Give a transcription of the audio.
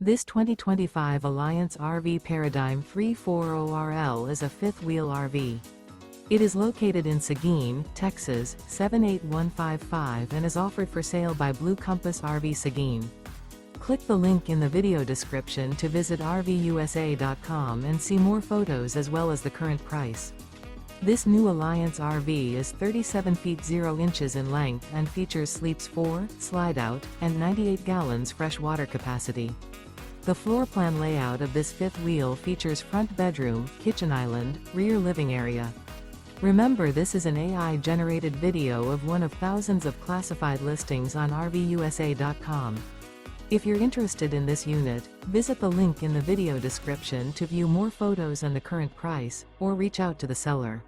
This 2025 Alliance RV Paradigm 340RL is a fifth-wheel RV. It is located in Seguin, Texas, 78155 and is offered for sale by Blue Compass RV Seguin. Click the link in the video description to visit RVUSA.com and see more photos as well as the current price. This new Alliance RV is 37 feet 0 inches in length and features sleeps 4, slide-out, and 98 gallons fresh water capacity. The floor plan layout of this fifth wheel features front bedroom, kitchen island, rear living area. Remember, this is an AI-generated video of one of thousands of classified listings on RVUSA.com. If you're interested in this unit, visit the link in the video description to view more photos and the current price, or reach out to the seller.